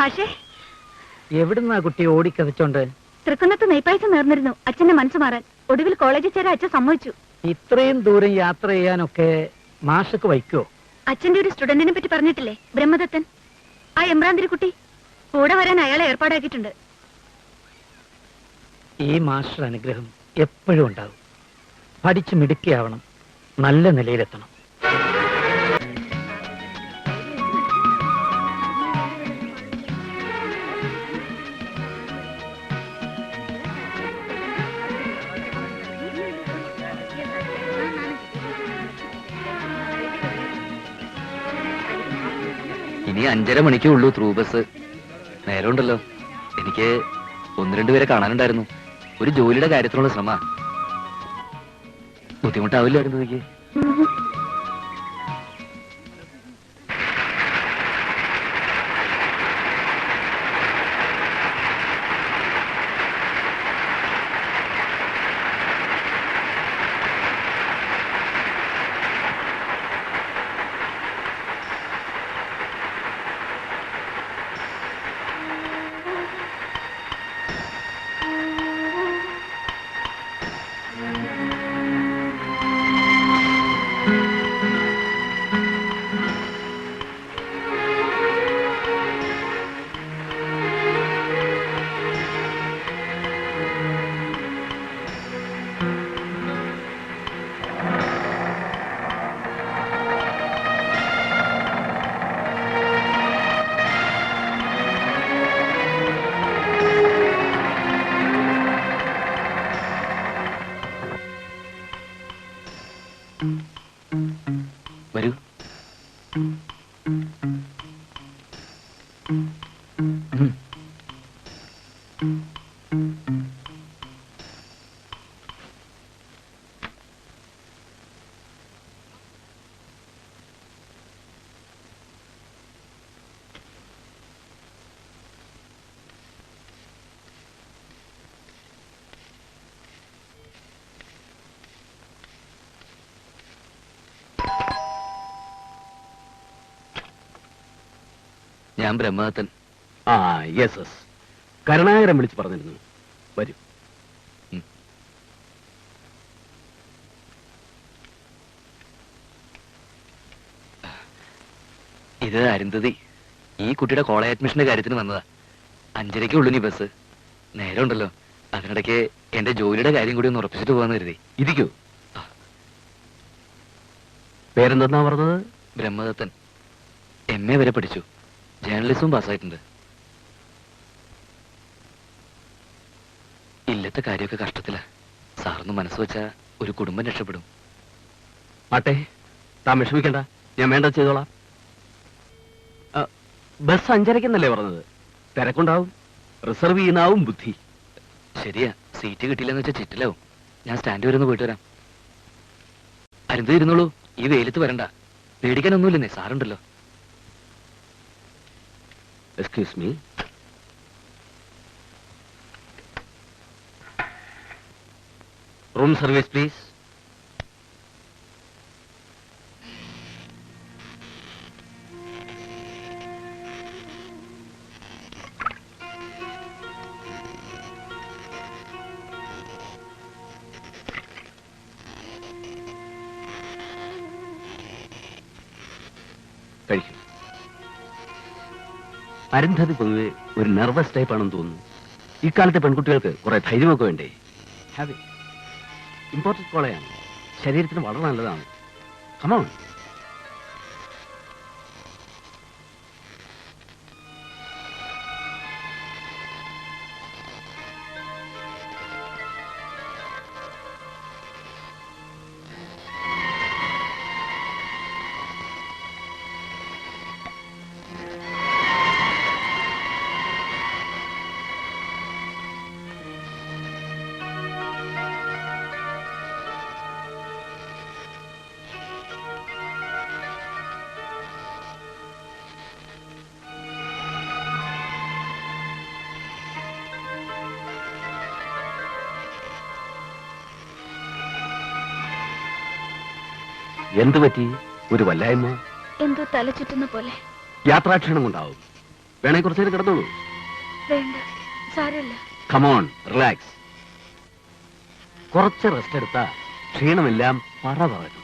മാഷേ, എവിടുന്നാ കുട്ടി ഓടിക്കതച്ചോണ്ട്? തൃക്കുന്നത്ത് നെയ്പായസം നേർന്നിരുന്നു അച്ഛന്റെ മനസ്സ് മാറാൻ. ഒടുവിൽ കോളേജിൽ ചേരാൻ അച്ഛൻ സമ്മതിച്ചു. ഇത്രയും ദൂരം യാത്ര ചെയ്യാനൊക്കെ മാഷക്ക് വയ്ക്കോ? അച്ഛന്റെ ഒരു സ്റ്റുഡന്റിനെ പറ്റി പറഞ്ഞിട്ടില്ലേ, ബ്രഹ്മദത്തൻ? ആ എമ്പ്രാന്തിരി കുട്ടി കൂടെ വരാൻ അയാളെ ഏർപ്പാടാക്കിയിട്ടുണ്ട്. ഈ മാസ്റ്റർ അനുഗ്രഹം എപ്പോഴും ഉണ്ടാവും. പഠിച്ചു മിടുക്കിയാവണം, നല്ല നിലയിലെത്തണം. ഇനി 5:30 മണിക്കേ ഉള്ളൂ ത്രൂ ബസ്. നേരമുണ്ടല്ലോ. എനിക്ക് 1-2 പേരെ കാണാനുണ്ടായിരുന്നു. ഒരു ജോലിയുടെ കാര്യത്തിനുള്ള ശ്രമ. ബുദ്ധിമുട്ടാവില്ലായിരുന്നു എനിക്ക്. വരൂ. ഞാൻ ബ്രഹ്മദത്തൻ. യെസ്, കരുണാകരൻ വിളിച്ച് പറഞ്ഞിരുന്നു. വരൂ. ഇത് അരുന്ധതി. ഈ കുട്ടിയുടെ കോളേജ് അഡ്മിഷന്റെ കാര്യത്തിന് വന്നതാ. 5:30 ഉള്ളൂ നീ ബസ്. നേരമുണ്ടല്ലോ. അതിനിടയ്ക്ക് എന്റെ ജോലിയുടെ കാര്യം കൂടി ഒന്ന് ഉറപ്പിച്ചിട്ട് പോകാന്ന് കരുതി. ഇരിക്കൂ. പേരെന്തെന്നാ പറഞ്ഞത്? ബ്രഹ്മദത്തൻ. MA വരെ പഠിച്ചു. ജേർണലിസവും പാസ്സായിട്ടുണ്ട്. ഇല്ലത്തെ കാര്യമൊക്കെ കഷ്ടത്തില. സാറൊന്ന് മനസ്സ് വെച്ചാ ഒരു കുടുംബം രക്ഷപ്പെടും. ആട്ടെ, താൻ വിഷമിക്കണ്ട, ഞാൻ വേണ്ട ചെയ്തോളാം. ബസ് 5:30 പറഞ്ഞത്. തിരക്കുണ്ടാവും, റിസർവ് ചെയ്യുന്നാവും ബുദ്ധി. ശരിയാ, സീറ്റ് കിട്ടിയില്ലെന്ന് വെച്ചാൽ ചിറ്റിലാവും. ഞാൻ സ്റ്റാൻഡ് വരെ ഒന്ന് പോയിട്ട് വരാം. അരുന്ധതി ഇരുന്നോളൂ, ഈ വെയിലത്ത് വരണ്ട. പേടിക്കാനൊന്നുമില്ലെന്നേ, സാറുണ്ടല്ലോ. Excuse me. Room service please. കഴിക്കും. അരുന്ധതി പൊതുവെ ഒരു നെർവസ് ടൈപ്പ് ആണെന്ന് തോന്നുന്നു. ഇക്കാലത്തെ പെൺകുട്ടികൾക്ക് കുറെ ധൈര്യമൊക്കെ വേണ്ടേ? ഹാവ് ഇമ്പോർട്ടൻറ്റ് കോളയാണ്, ശരീരത്തിന് വളരെ നല്ലതാണ്. കമോൺ. എന്തു പറ്റി? ഒരു വല്ലായ്മ? എന്തോ തല ചുറ്റുന്ന പോലെ. യാത്രാക്ഷീണം ഉണ്ടാവും. വേണേ കുറച്ചു നേരം കിടന്നോളൂ. വേണ്ട, സാരമില്ല. Come on, relax. കുറച്ച് റെസ്റ്റ് എടുത്താ ക്ഷീണമെല്ലാം പറയും.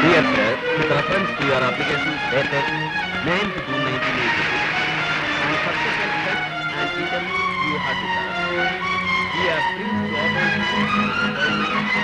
Dear sir, with reference to your application dated 9th June 1982 and subsequent tests and interviews you had with us, we are pleased to offer you for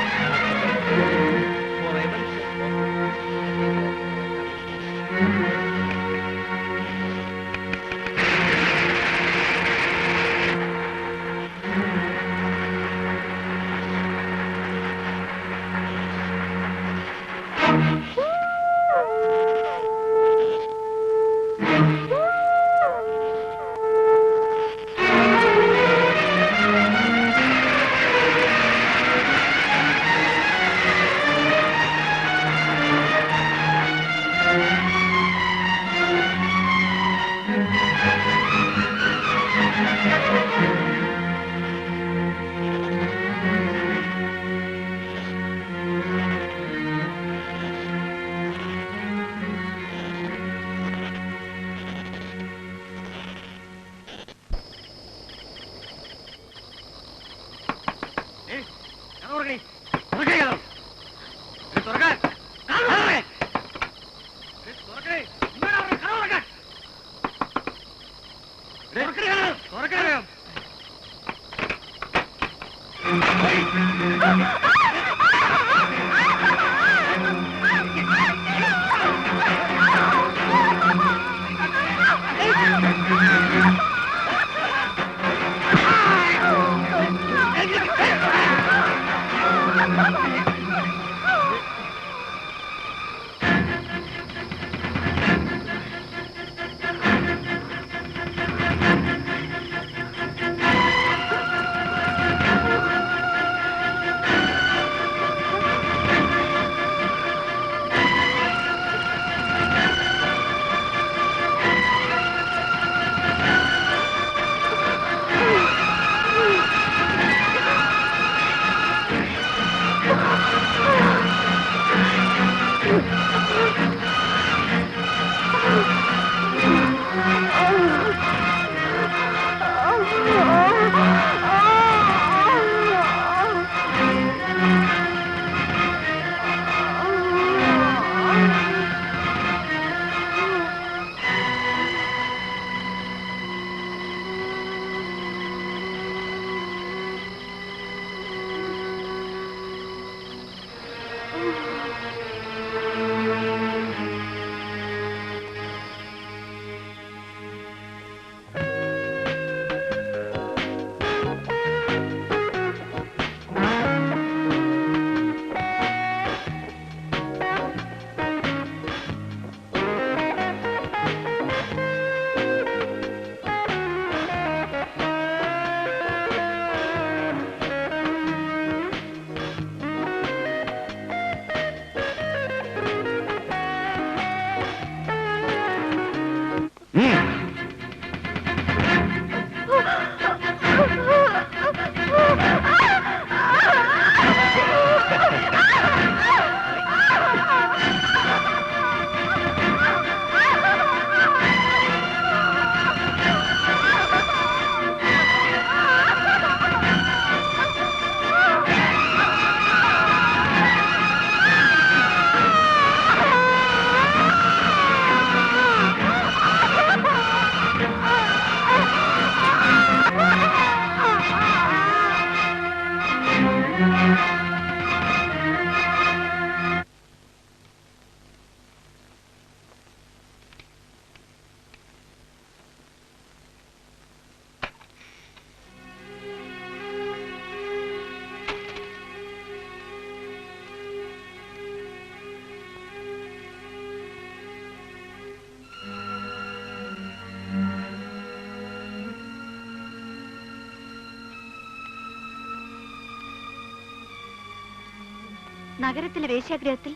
നഗരത്തിലെ വേശ്യാഗ്രഹത്തിൽ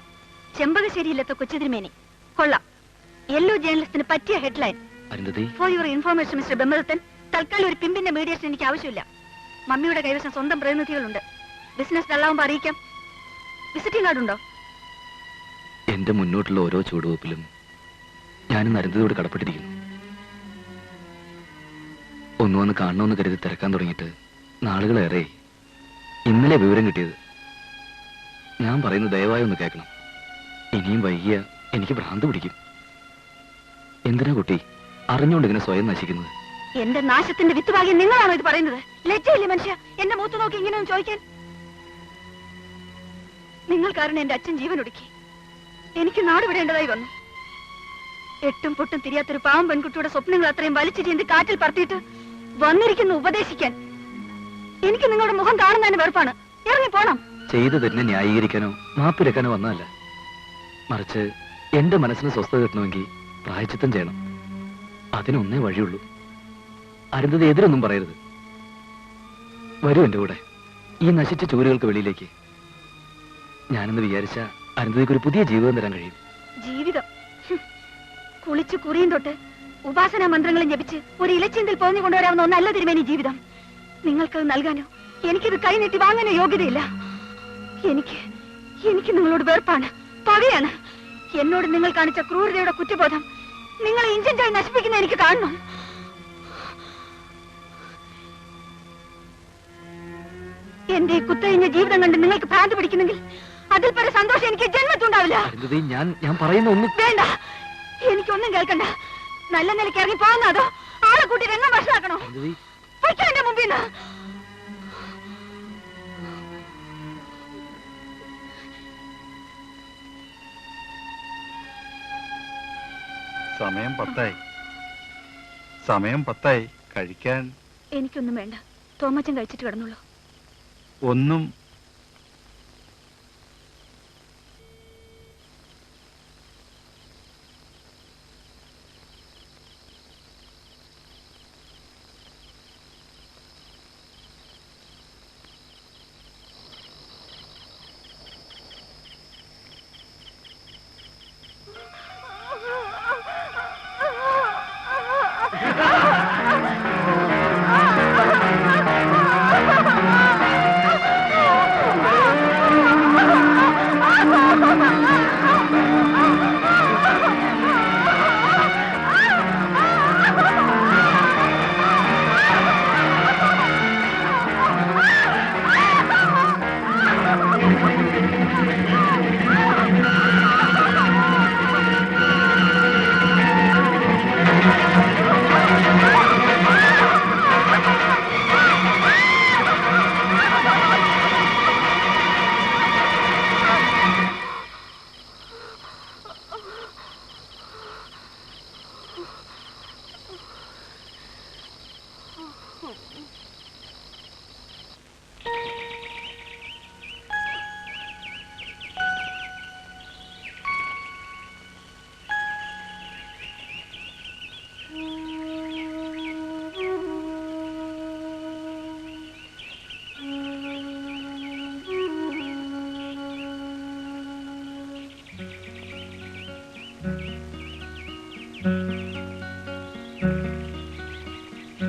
ചെമ്പകശ്ശേരിയിലെത്ത കൊച്ചുതിരുമേനി കൊള്ളാം. യെല്ലോ ജേർണലിസ്റ്റിന് പറ്റിയ headline. Arundhati, for your information mister Brahmadathan, തൽക്കാലം ഒരു പിമ്പിന്റെ mediation എനിക്ക് ആവശ്യമില്ല. മമ്മിയുടെ കൈവശം സ്വന്തം പ്രതിനിധികളുണ്ട്. ബിസിനസ് ഡള്ളാവുമ്പോൾ അറിയിക്കാം. വിസിറ്റിംഗ് കാർഡ് ഉണ്ടോ? എന്റെ മുന്നോട്ടുള്ള ഓരോ ചുവടുവെപ്പിലും ഞാനും അരുന്ധതിയോട് കടപ്പെട്ടിരിക്കുന്നു. ഒന്നു വന്ന് കാണണമെന്ന് കരുതി തിരക്കാൻ തുടങ്ങിയിട്ട് നാളുകളേറെ. ഇന്നലെ വിവരം കിട്ടിയത്. ഞാൻ പറയുന്നത് ദയവായി ഒന്ന് കേൾക്കണം. ഇനിയും വൈകിയ എനിക്ക് ഭ്രാന്ത് പിടിക്കും. എന്തിനാ കുട്ടി അറിഞ്ഞുകൊണ്ട് ഇങ്ങനെ സ്വയം നശിക്കുന്നത്? എന്റെ നാശത്തിന്റെ വിത്തുഭാഗ്യം നിങ്ങളാണോ ഇത് പറയുന്നത്? ലജ്ജയില്ലേ മനുഷ്യ എന്റെ മൂത്ത് നോക്കി ഇങ്ങനെയൊന്നും ചോദിക്കാൻ? നിങ്ങൾ കാരണം എന്റെ അച്ഛൻ ജീവൻ ഒടുക്കി. എനിക്ക് നാട് വിടേണ്ടതായി വന്നു. എട്ടും പൊട്ടും തിരിയാത്തൊരു പാവം പെൺകുട്ടിയുടെ സ്വപ്നങ്ങൾ അത്രയും വലിച്ചിരിന്ത് കാറ്റിൽ പറത്തിയിട്ട് വന്നിരിക്കുന്നു ഉപദേശിക്കാൻ. എനിക്ക് നിങ്ങളുടെ മുഖം കാണുന്നതിന് വെറുപ്പാണ്. ഇറങ്ങി പോണം. ചെയ്തു തന്നെ ന്യായീകരിക്കാനോ മാപ്പിരക്കാനോ വന്നതല്ല. മറിച്ച് എന്റെ മനസ്സിന് സ്വസ്ഥത കിട്ടണമെങ്കിൽ പ്രായച്ചിത്തം ചെയ്യണം. അതിനൊന്നേ വഴിയുള്ളൂ. അരുന്ധതി എതിരൊന്നും പറയരുത്. വരൂ എന്റെ കൂടെ ഈ നശിച്ച ചൂരുകൾക്ക് വെളിയിലേക്ക്. ഞാനെന്ന് വിചാരിച്ച അരുന്ധതിക്ക് ഒരു പുതിയ ജീവിതം തരാൻ കഴിയും. ജീവിതം കുളിച്ചു കുറിയും തൊട്ട് ഉപാസനാ മന്ത്രങ്ങളും ജപിച്ച് ഒരു ഇലച്ചിന്തിൽ പോഞ്ഞു കൊണ്ടുവരാവുന്ന ഒന്നല്ല തിരുമേനി ജീവിതം. നിങ്ങൾക്കത് നൽകാനോ എനിക്കിത് കൈനീട്ടി വാങ്ങാനോ യോഗ്യതയില്ല. എനിക്ക് നിങ്ങളോട് വെറുപ്പാണ്, പകയാണ്. എന്നോട് നിങ്ങൾ കാണിച്ച ക്രൂരതയുടെ കുറ്റബോധം നിങ്ങളെ ഇഞ്ചിഞ്ചായി നശിപ്പിക്കുന്ന എനിക്ക് കാണണം. എന്റെ കുത്തഴിഞ്ഞ ജീവിതം കണ്ട് നിങ്ങൾക്ക് ഭ്രാന്ത് പിടിക്കുന്നെങ്കിൽ അതിൽ പല സന്തോഷം എനിക്ക് ജന്മത്തുണ്ടാവില്ല. ഞാൻ പറയുന്ന ഒന്ന് വേണ്ട, എനിക്കൊന്നും കേൾക്കണ്ട. നല്ല നിലയ്ക്ക് ഇറങ്ങി പോകുന്ന അതോ ആളെ കൂട്ടി രംഗം ഭക്ഷണാക്കണോ? പൊയ്ക്കോ എന്റെ മുമ്പിൽ നിന്ന്. സമയം 10 കഴിക്കാൻ. എനിക്കൊന്നും വേണ്ട. തോമച്ചൻ കഴിച്ചിട്ട് കിടന്നുള്ളൂ. ഒന്നും